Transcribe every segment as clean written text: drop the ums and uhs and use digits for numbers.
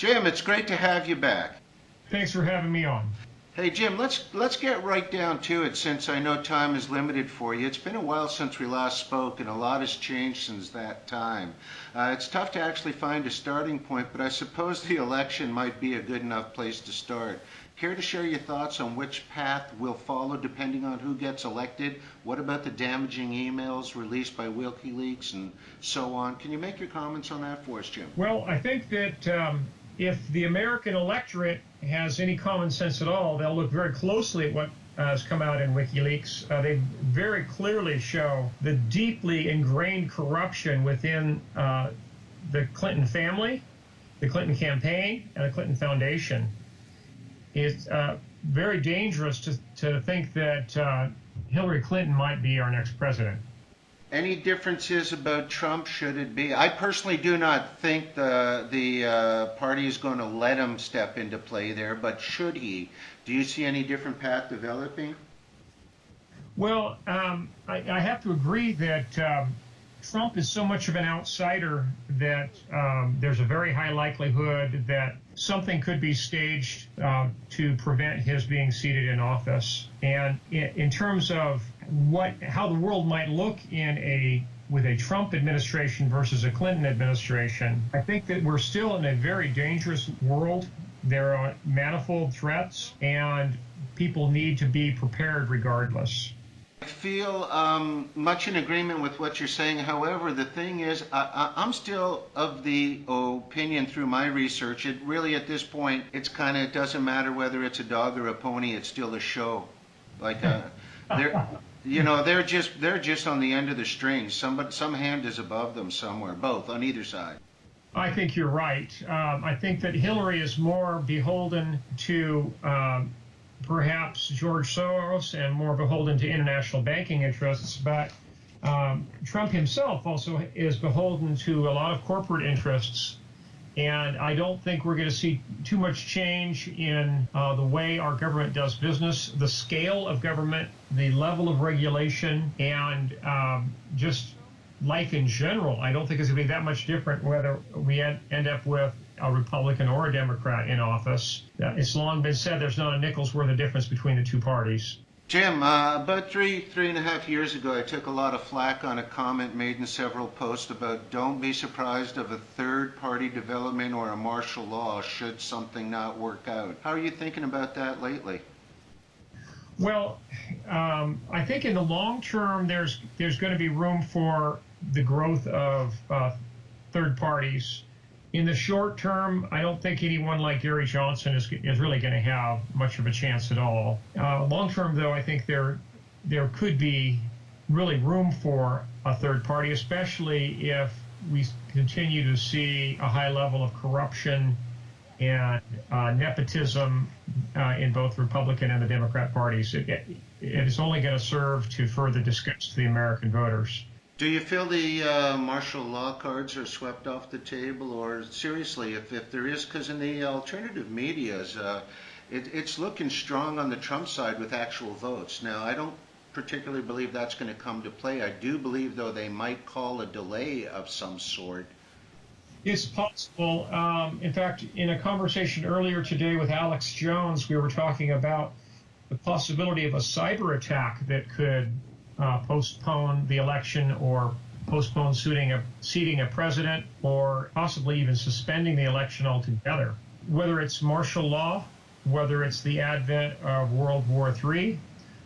Jim, it's great to have you back. Thanks for having me on. Hey Jim, let's get right down to it since I know time is limited for you. It's been a while since we last spoke and a lot has changed since that time. It's tough to actually find a starting point, but I suppose the election might be a good enough place to start. Care to share your thoughts on which path we'll follow depending on who gets elected? What about the damaging emails released by WikiLeaks and so on? Can you make your comments on that for us, Jim? Well, I think that if the American electorate has any common sense at all, they'll look very closely at what has come out in WikiLeaks. They very clearly show the deeply ingrained corruption within the Clinton family, the Clinton campaign, and the Clinton Foundation. It's very dangerous to think that Hillary Clinton might be our next president. Any differences about Trump, should it be? I personally do not think the party is going to let him step into play there, but should he? Do you see any different path developing? Well, I have to agree that Trump is so much of an outsider that there's a very high likelihood that something could be staged to prevent his being seated in office. And in terms of how the world might look with a Trump administration versus a Clinton administration, I think that we're still in a very dangerous world. There are manifold threats, and people need to be prepared regardless. I feel much in agreement with what you're saying. However, the thing is, I'm still of the opinion through my research, it really at this point, it doesn't matter whether it's a dog or a pony, it's still a show. Like they're just on the end of the string. Some hand is above them somewhere, both on either side. I think you're right. I think that Hillary is more beholden to perhaps George Soros and more beholden to international banking interests, but Trump himself also is beholden to a lot of corporate interests. And I don't think we're going to see too much change in the way our government does business, the scale of government, the level of regulation, and just life in general. I don't think it's going to be that much different whether we end up with a Republican or a Democrat in office. It's long been said there's not a nickel's worth of difference between the two parties. Jim, about three and a half years ago, I took a lot of flack on a comment made in several posts about don't be surprised of a third-party development or a martial law should something not work out. How are you thinking about that lately? Well, I think in the long term, there's going to be room for the growth of third parties. In the short term, I don't think anyone like Gary Johnson is really going to have much of a chance at all. Long term, though, I think there could be really room for a third party, especially if we continue to see a high level of corruption and nepotism in both Republican and the Democrat parties. It is only going to serve to further disgust the American voters. Do you feel the martial law cards are swept off the table, or seriously, if there is, because in the alternative medias, it's looking strong on the Trump side with actual votes. Now, I don't particularly believe that's going to come to play. I do believe, though, they might call a delay of some sort. It's possible. In fact, in a conversation earlier today with Alex Jones, we were talking about the possibility of a cyber attack that could postpone the election or postpone seating a president or possibly even suspending the election altogether. Whether it's martial law, whether it's the advent of World War III,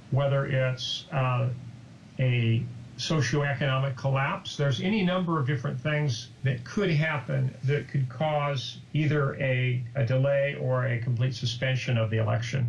whether it's a socioeconomic collapse, there's any number of different things that could happen that could cause either a delay or a complete suspension of the election.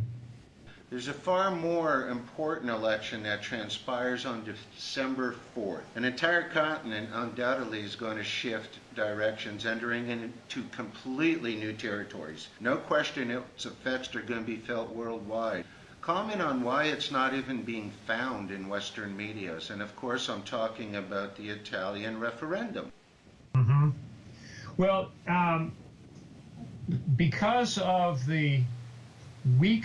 There's a far more important election that transpires on December 4th. An entire continent undoubtedly is going to shift directions, entering into completely new territories. No question its effects are going to be felt worldwide. Comment on why it's not even being found in Western medias. And of course, I'm talking about the Italian referendum. Mm-hmm. Well, because of the weak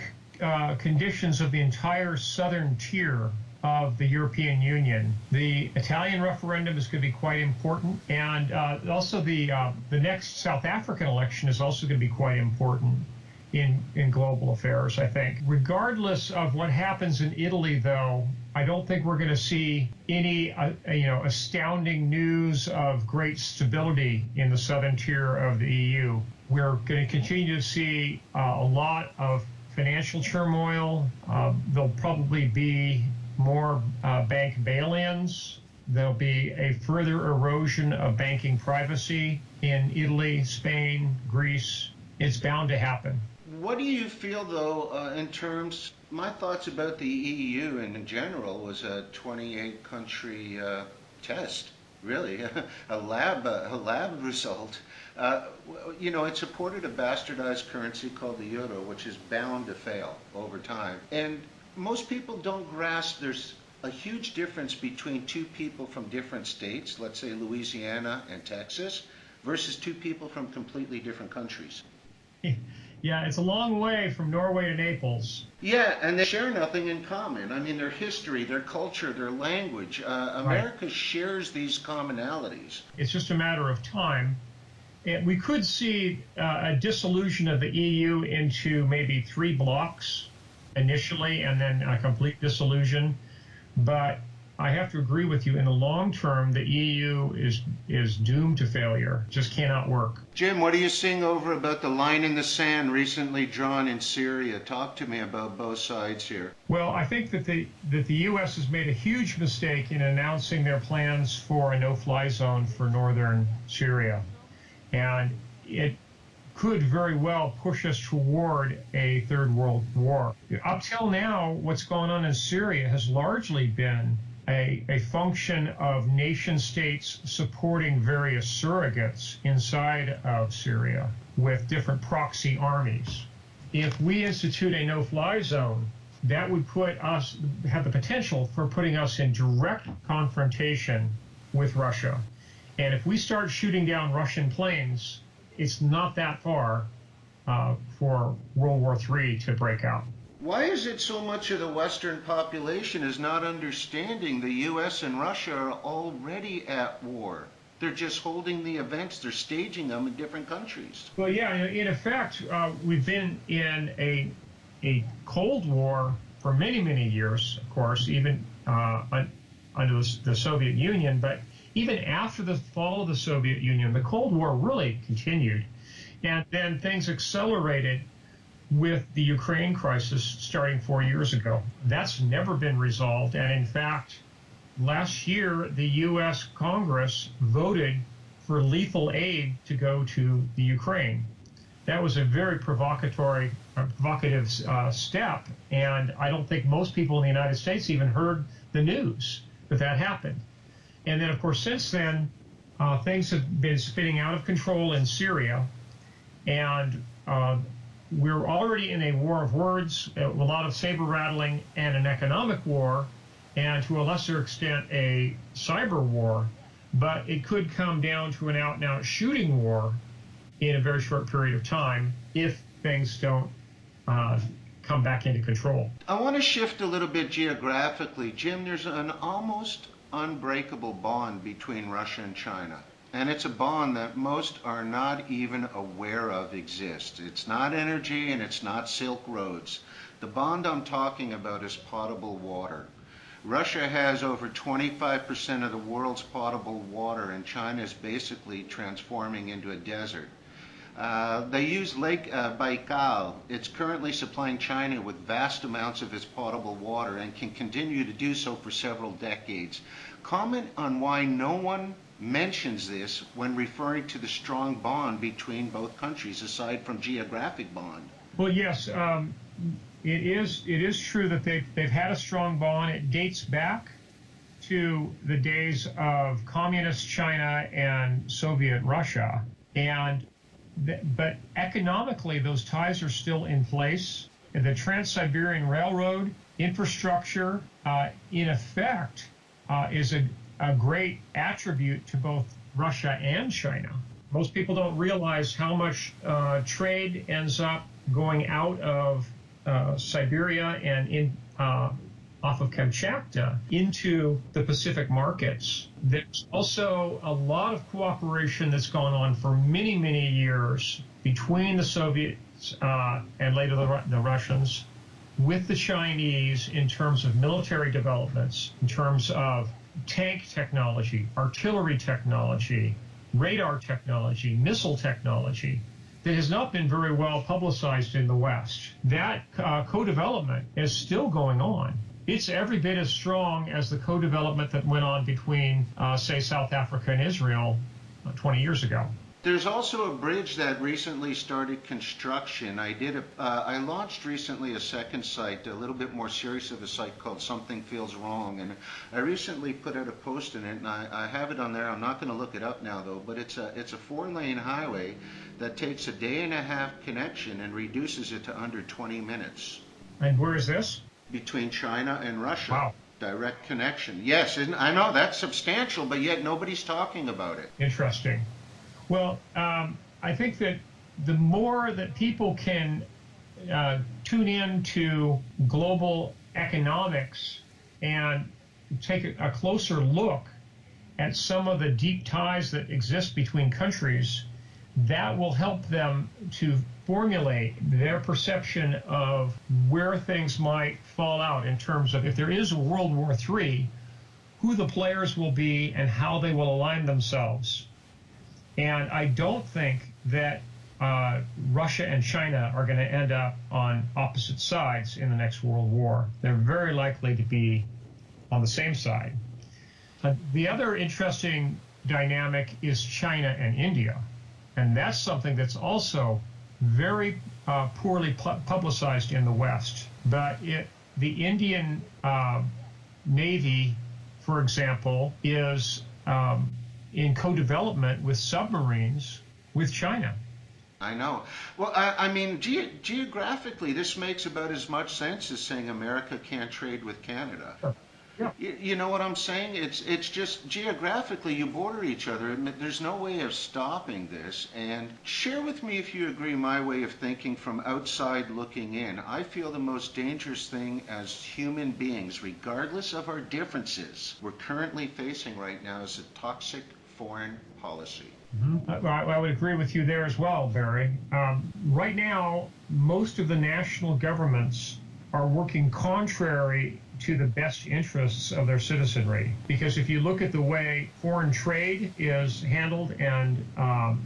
conditions of the entire southern tier of the European Union. The Italian referendum is going to be quite important, and also the next South African election is also going to be quite important in global affairs, I think. Regardless of what happens in Italy, though, I don't think we're going to see any astounding news of great stability in the southern tier of the EU. We're going to continue to see a lot of financial turmoil. There'll probably be more bank bail-ins. There'll be a further erosion of banking privacy in Italy, Spain, Greece. It's bound to happen. What do you feel, though, in terms, my thoughts about the EU in general was a 28-country test, really, a lab result. It supported a bastardized currency called the euro, which is bound to fail over time. And most people don't grasp there's a huge difference between two people from different states, let's say Louisiana and Texas, versus two people from completely different countries. Yeah, it's a long way from Norway to Naples. Yeah, and they share nothing in common. I mean, their history, their culture, their language. America shares these commonalities. It's just a matter of time. And we could see a dissolution of the EU into maybe 3 blocks initially, and then a complete dissolution. But I have to agree with you, in the long term, the EU is doomed to failure. Just cannot work. Jim, what are you seeing over about the line in the sand recently drawn in Syria? Talk to me about both sides here. Well, I think that the U.S. has made a huge mistake in announcing their plans for a no-fly zone for northern Syria. And it could very well push us toward a third world war. Up till now, what's going on in Syria has largely been a function of nation states supporting various surrogates inside of Syria with different proxy armies. If we institute a no-fly zone, that would have the potential for putting us in direct confrontation with Russia. And if we start shooting down Russian planes, it's not that far for World War III to break out. Why is it so much of the Western population is not understanding the U.S. and Russia are already at war? They're just holding the events, they're staging them in different countries. Well, yeah, in effect, we've been in a Cold War for many, many years, of course, even under the Soviet Union. But even after the fall of the Soviet Union, the Cold War really continued. And then things accelerated with the Ukraine crisis starting 4 years ago. That's never been resolved. And in fact, last year, the U.S. Congress voted for lethal aid to go to the Ukraine. That was a very provocative step. And I don't think most people in the United States even heard the news that happened. And then, of course, since then, things have been spinning out of control in Syria. And we're already in a war of words, a lot of saber rattling, and an economic war, and to a lesser extent a cyber war. But it could come down to an out-and-out shooting war in a very short period of time if things don't come back into control. I want to shift a little bit geographically. Jim, there's an almost unbreakable bond between Russia and China. And it's a bond that most are not even aware of exists. It's not energy and it's not Silk Roads. The bond I'm talking about is potable water. Russia has over 25% of the world's potable water, and China is basically transforming into a desert. They use Lake Baikal. It's currently supplying China with vast amounts of its potable water and can continue to do so for several decades. Comment on why no one mentions this when referring to the strong bond between both countries, aside from geographic bond. Well, yes, it is true that they've had a strong bond. It dates back to the days of communist China and Soviet Russia, but economically those ties are still in place. The Trans-Siberian Railroad infrastructure, in effect, is a great attribute to both Russia and China. Most people don't realize how much trade ends up going out of Siberia and off of Kamchatka into the Pacific markets. There's also a lot of cooperation that's gone on for many, many years between the Soviets and later the Russians with the Chinese in terms of military developments, in terms of tank technology, artillery technology, radar technology, missile technology, that has not been very well publicized in the West. That co-development is still going on. It's every bit as strong as the co-development that went on between, say, South Africa and Israel 20 years ago. There's also a bridge that recently started construction. I launched recently a second site, a little bit more serious of a site called Something Feels Wrong, and I recently put out a post in it, and I have it on there. I'm not going to look it up now though, but it's a 4-lane highway that takes a day-and-a-half connection and reduces it to under 20 minutes. And where is this? Between China and Russia. Wow. Direct connection. Yes, I know that's substantial, but yet nobody's talking about it. Interesting. Well, I think that the more that people can tune in to global economics and take a closer look at some of the deep ties that exist between countries, that will help them to formulate their perception of where things might fall out in terms of if there is a World War III, who the players will be and how they will align themselves. And I don't think that Russia and China are going to end up on opposite sides in the next World War. They're very likely to be on the same side. The other interesting dynamic is China and India. And that's something that's also very poorly publicized in the West. But the Indian Navy, for example, is in co-development with submarines with China. I know. Well, I mean, geographically, this makes about as much sense as saying America can't trade with Canada. Sure. Yeah. You know what I'm saying? It's just geographically you border each other, and there's no way of stopping this. And share with me if you agree my way of thinking from outside looking in. I feel the most dangerous thing as human beings, regardless of our differences, we're currently facing right now is a toxic foreign policy. Mm-hmm. I would agree with you there as well, Barry. Right now, most of the national governments are working contrary to the best interests of their citizenry. Because if you look at the way foreign trade is handled and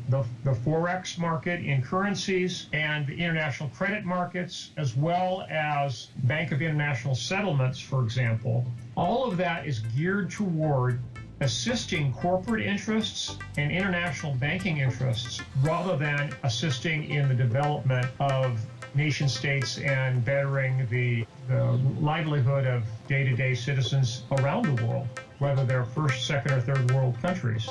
the Forex market in currencies and the international credit markets, as well as Bank of International Settlements, for example, all of that is geared toward assisting corporate interests and international banking interests rather than assisting in the development of nation states and bettering the livelihood of day-to-day citizens around the world, whether they're first, second, or third world countries.